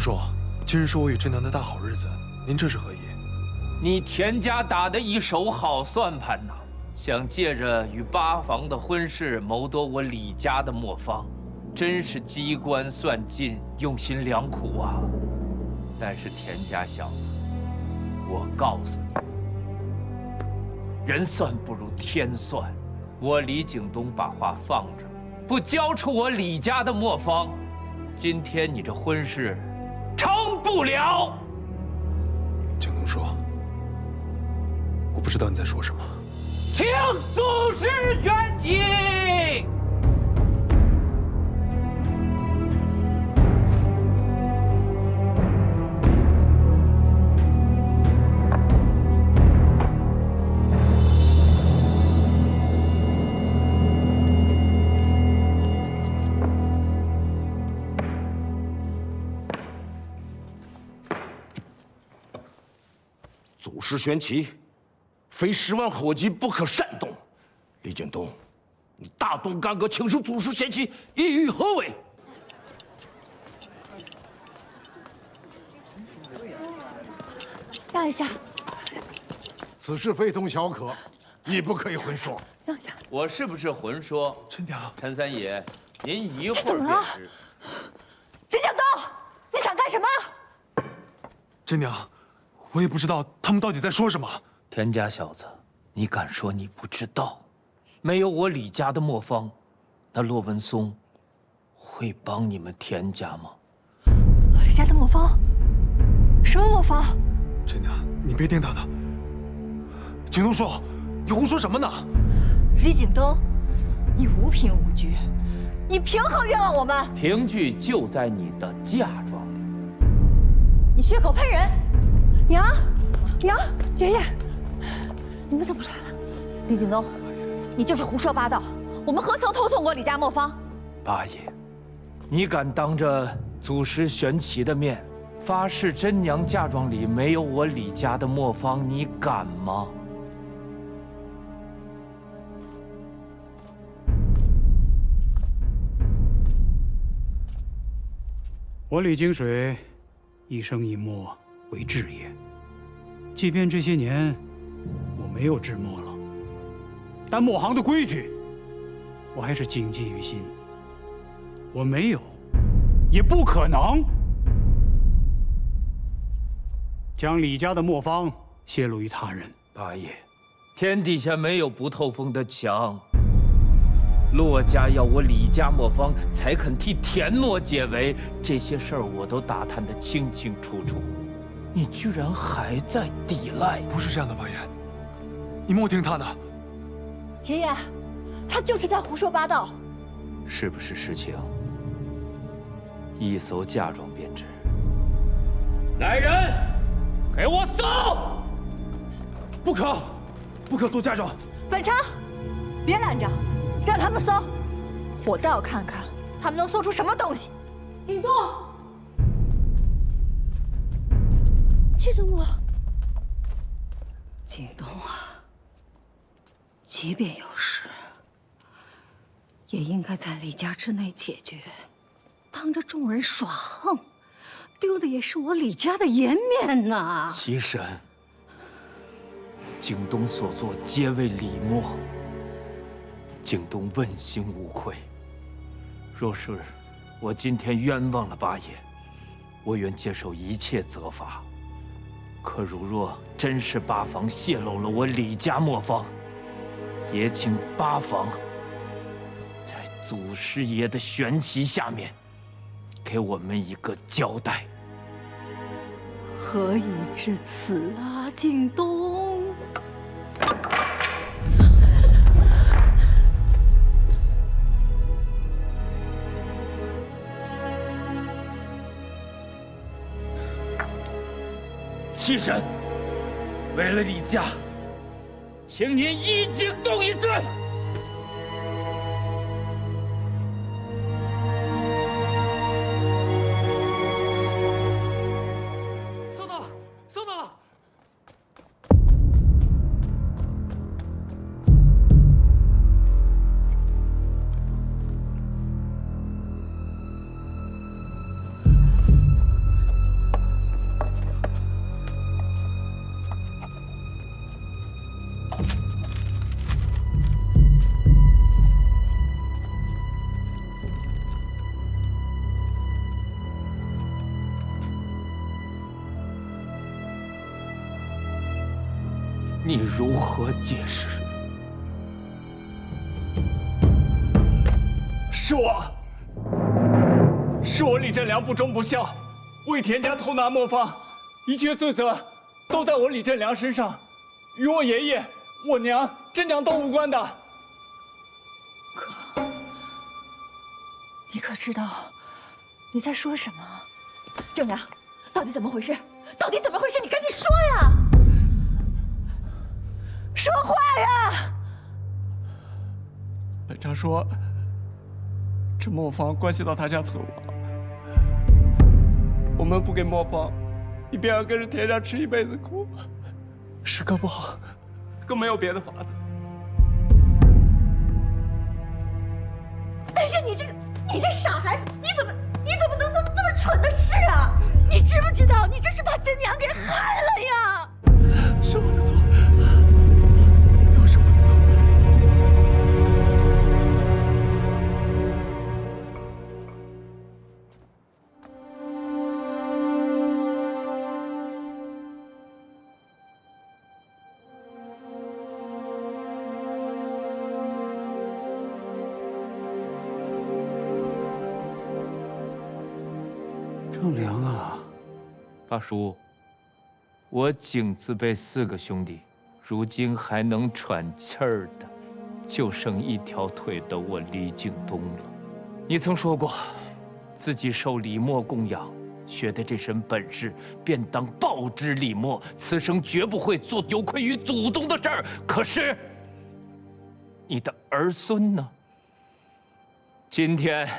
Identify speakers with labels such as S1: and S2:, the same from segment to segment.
S1: 说，今日是我与真娘的大好日子，您这是何意？
S2: 你田家打的一手好算盘呐，想借着与八房的婚事谋夺我李家的磨坊，真是机关算尽，用心良苦啊！但是田家小子，我告诉你，人算不如天算。我李景东把话放着，不交出我李家的磨坊，今天你这婚事成不了。
S1: 景东说，我不知道你在说什么。
S2: 请祖师选起。
S3: 祖师玄奇，非10万火急不可擅动。李景东，你大动干戈，请示祖师玄奇，意欲何为？
S4: 让一下，
S5: 此事非同小可，你不可以混说。
S4: 让一下。
S2: 我是不是混说？
S1: 真娘，
S2: 陈三爷，您一会儿
S4: 怎么了
S2: 便知。
S4: 李景东，你想干什么？
S1: 真娘，我也不知道他们到底在说什么。
S2: 田家小子，你敢说你不知道？没有我李家的磨坊，那骆文松会帮你们田家吗？
S4: 李家的磨坊？什么磨坊？
S1: 真娘，你别听他的。景东说，你胡说什么呢？
S4: 李景东，你无凭无据，你凭何冤枉我们？
S2: 凭据就在你的嫁妆里。
S4: 你血口喷人！娘，娘，爷爷，你们怎么来了？李景东，你就是胡说八道！我们何曾偷送过李家磨坊？
S2: 八爷，你敢当着祖师玄奇的面发誓真娘嫁妆里没有我李家的磨坊，你敢吗？
S6: 我李金水，一生一墨为志业。即便这些年我没有制墨了，但墨行的规矩，我还是谨记于心。我没有，也不可能将李家的墨方泄露于他人。
S2: 八爷，天底下没有不透风的墙。骆家要我李家磨坊才肯替田墨解围，这些事儿我都打探得清清楚楚，你居然还在抵赖？
S1: 不是这样的，八爷，你莫听他的。
S4: 爷爷，他就是在胡说八道。
S2: 是不是实情？一搜嫁妆便知。来人，给我搜！
S1: 不可，不可做嫁妆。
S4: 本城，别拦着，让他们搜，我倒要看看他们能搜出什么东西。景东，季祖母，
S7: 景东啊，即便有事，也应该在李家之内解决，当着众人耍横，丢的也是我李家的颜面呐。
S2: 齐神，景东所作皆为李墨，景东问心无愧。若是我今天冤枉了八爷，我愿接受一切责罚。可如若真是八房泄露了我李家磨坊，也请八房在祖师爷的玄旗下面，给我们一个交代。
S7: 何以至此啊，景东？
S2: 七神，为了李家，请您依景东一罪。
S1: 搜到了，搜到了！
S2: 如何解释？
S8: 是我李振良不忠不孝，为田家偷拿磨坊，一切罪责都在我李振良身上，与我爷爷、我娘、真娘都无关的。
S4: 你可知道你在说什么？正良，到底怎么回事？到底怎么回事？你赶紧说呀！说话呀！
S8: 本长说，这磨坊关系到他家村了，我们不给磨坊，你便要跟着田家吃一辈子苦。时刻不好，更没有别的法子。
S4: 哎呀，你这傻孩子，你怎么能做这么蠢的事啊？你知不知道，你这是把真娘给害了呀？
S8: 是我的错，都是我的错。
S6: 正良啊，
S2: 八叔，我景字辈4个兄弟，如今还能喘气儿的，就剩一条腿的我李景东了。你曾说过，自己受李默供养，学的这身本事，便当报之李默，此生绝不会做有愧于祖宗的事儿。可是，你的儿孙呢？今天，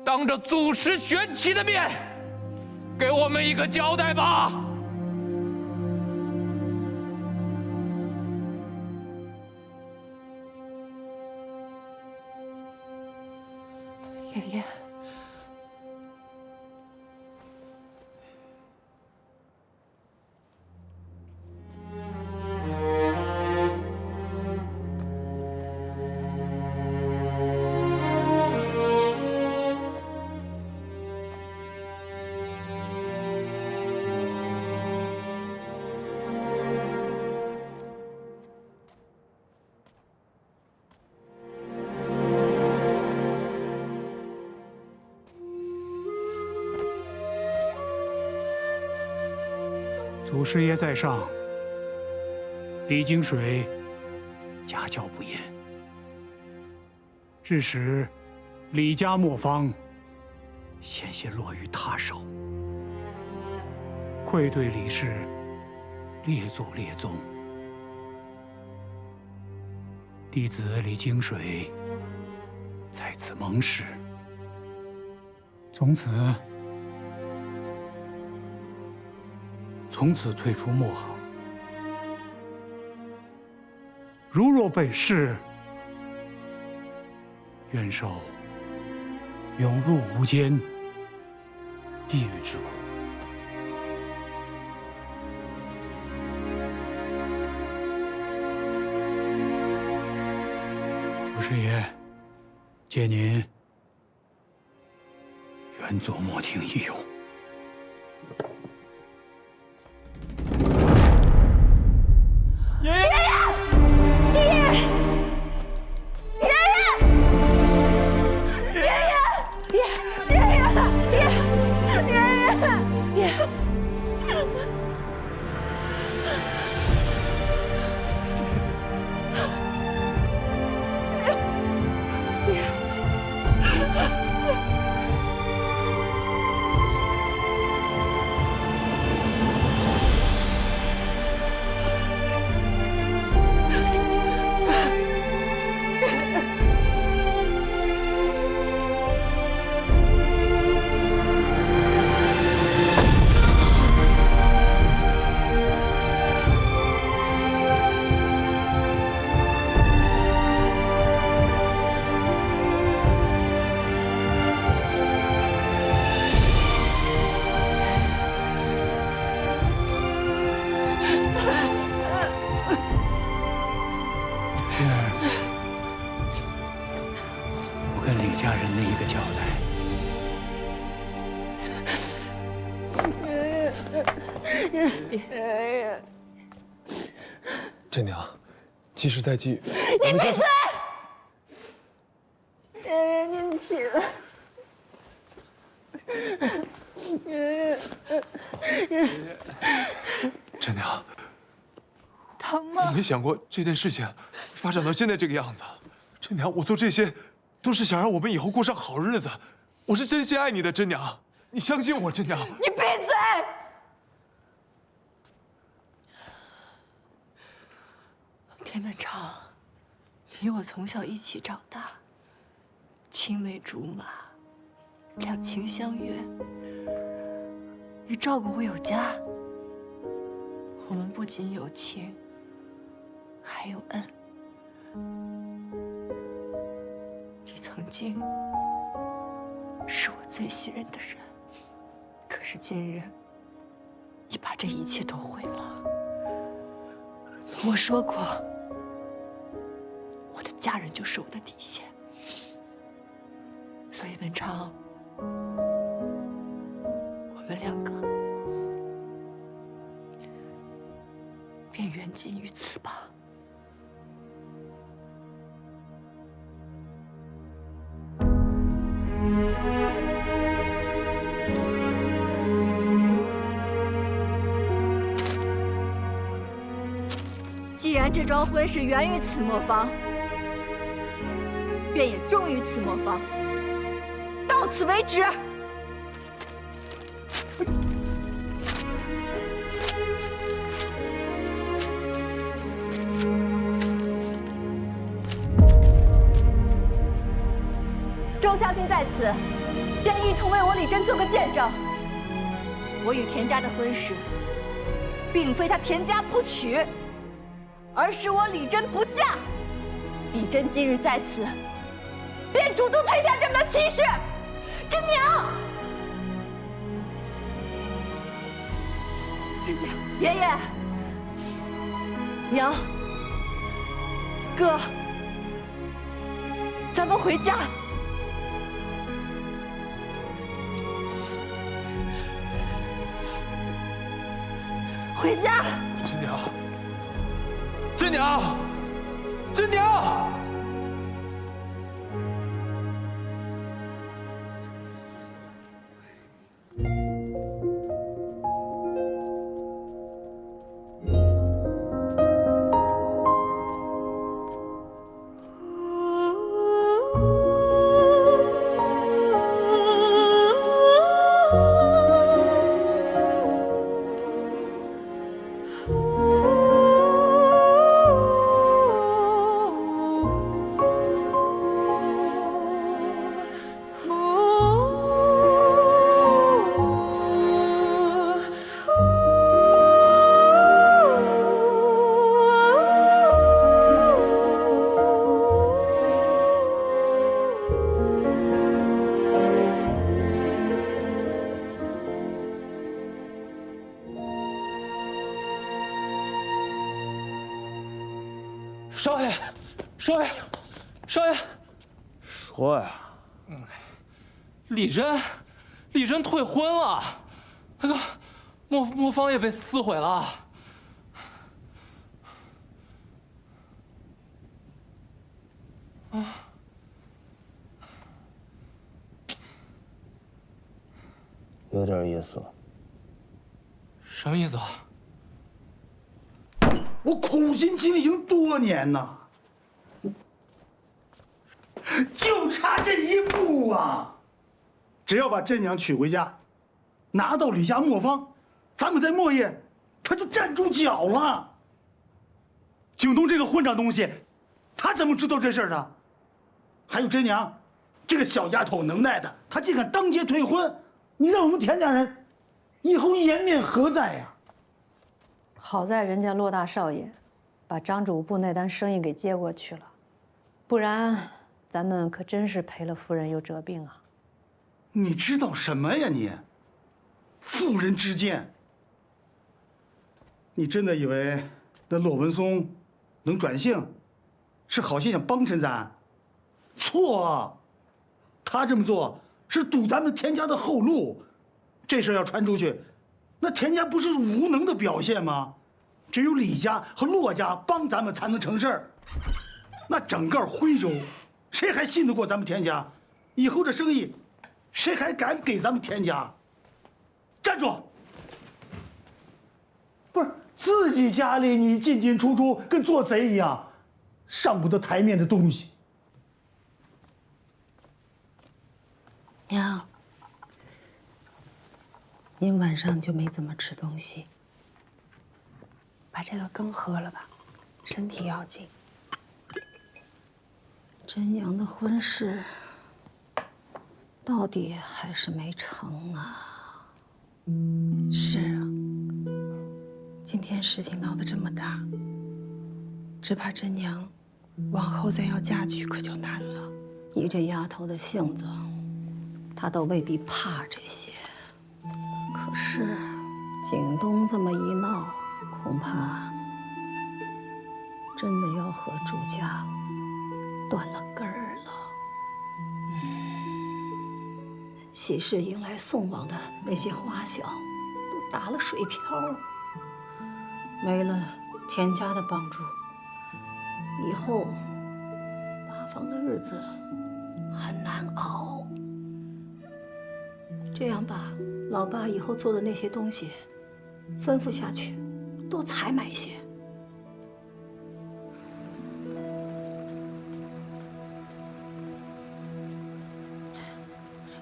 S2: 当着祖师玄奇的面，给我们一个交代吧！
S4: 爷爷，
S6: 祖师爷在上，李金水家教不严，致使李家磨坊险些落于他手，愧对李氏列祖列宗。弟子李金水在此蒙师，从此退出磨行。如若被弑，愿受永入无间地狱之苦。祖师爷，借您原作莫听一用。我跟李家人的一个交代。
S1: 真娘，吉时在即，
S4: 你闭嘴！圆圆，你起来。
S1: 真娘，
S4: 疼吗？
S1: 我没想过这件事情发展到现在这个样子。真娘，我做这些都是想让我们以后过上好日子。我是真心爱你的，真娘，你相信我，真娘。
S4: 你闭嘴！
S7: 田本昌，你我从小一起长大，青梅竹马，两情相悦。你照顾我有加，我们不仅有情，还有恩。你曾经是我最信任的人，可是今日，你把这一切都毁了。我说过，我的家人就是我的底线，所以文昌，我们两个便缘尽于此吧。
S4: 既然这桩婚事源于此磨坊，便也终于此磨坊，到此为止。周香亭在此，便一同为我李真做个见证。我与田家的婚事，并非他田家不娶，而是我李真不嫁。李真今日在此，便主动退下这门亲事。真娘，真娘，爷爷，娘，哥，咱们回家。回家。
S1: 真娘，真娘，真娘！
S8: 少爷，少爷，少爷，
S3: 说呀，
S8: 李真退婚了，那个磨坊也被撕毁了。啊，
S3: 有点意思。
S8: 什么意思啊？
S9: 我苦心经营多年呐，就差这一步啊！只要把真娘娶回家，拿到李家磨坊，咱们在磨业，他就站住脚了。景东这个混账东西，他怎么知道这事儿的？还有真娘，这个小丫头能耐的，她竟敢当街退婚，你让我们田家人以后颜面何在呀？
S10: 好在人家骆大少爷把张主簿那单生意给接过去了，不然咱们可真是赔了夫人又折兵啊！
S9: 你知道什么呀你？妇人之见。你真的以为那骆文松能转性，是好心想帮衬咱？错啊！他这么做是堵咱们田家的后路。这事要传出去，那田家不是无能的表现吗？只有李家和骆家帮咱们才能成事儿。那整个徽州，谁还信得过咱们田家？以后这生意，谁还敢给咱们田家？站住！不是自己家里你进进出出，跟做贼一样，上不得台面的东西。
S7: 娘，您晚上就没怎么吃东西，把这个羹喝了吧，身体要紧。真阳的婚事到底还是没成啊？是啊，今天事情闹得这么大，只怕真娘往后再要嫁去可就难了。以这丫头的性子，她倒未必怕这些。可是景东这么一闹，恐怕真的要和朱家断了根儿了。喜事迎来送往的那些花销都打了水漂，没了田家的帮助，以后八方的日子很难熬。这样吧，老爸以后做的那些东西，吩咐下去，多采买些。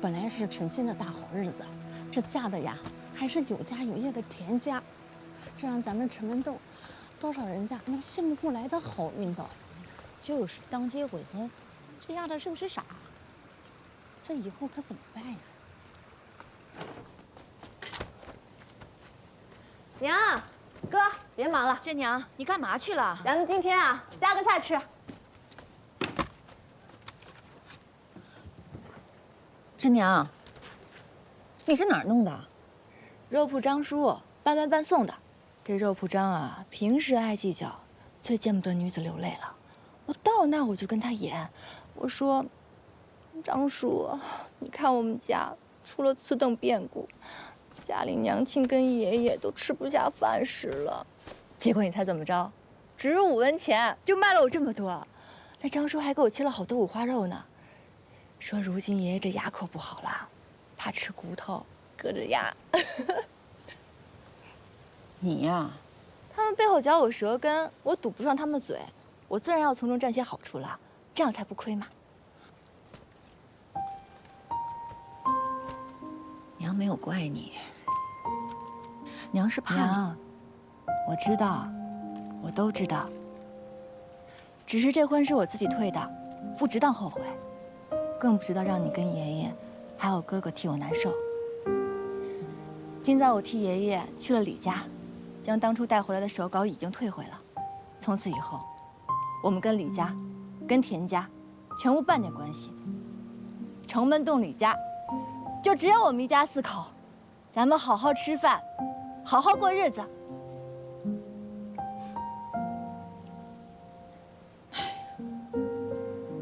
S11: 本来是成亲的大好日子，这嫁的呀还是有家有业的田家，这让咱们陈文栋多少人家那羡慕不来的好运道。
S12: 就是当街悔婚，这丫头是不是傻？这以后可怎么办呀？
S4: 娘，哥，别忙了。
S13: 这娘，你干嘛去了？
S4: 咱们今天啊，加个菜吃。
S13: 真娘，你是哪儿弄的？
S12: 肉铺张叔搬送的。这肉铺张啊，平时爱计较，最见不得女子流泪了。我到那我就跟他演，我说：“张叔，你看我们家出了此等变故，家里娘亲跟爷爷都吃不下饭食了。”结果你猜怎么着？只5文钱就卖了我这么多。那张叔还给我切了好多五花肉呢，说如今爷爷这牙口不好了，怕吃骨头，硌着牙。
S13: 你呀，
S12: 他们背后嚼我舌根，我堵不上他们嘴，我自然要从中占些好处了，这样才不亏嘛。
S13: 娘没有怪你，娘是怕
S12: 娘，我知道，我都知道。只是这婚是我自己退的，不值当后悔，更不知道让你跟爷爷还有哥哥替我难受。今早我替爷爷去了李家，将当初带回来的手稿已经退回了。从此以后，我们跟李家、跟田家全无半点关系。城门洞李家，就只有我们一家4口，咱们好好吃饭，好好过日子。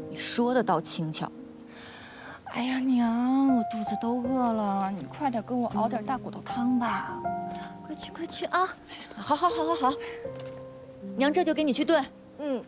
S13: 你说的倒轻巧。
S12: 哎呀，娘，我肚子都饿了，你快点给我熬点大骨头汤吧。快去快去啊！
S13: 好，娘这就给你去炖。
S12: 嗯。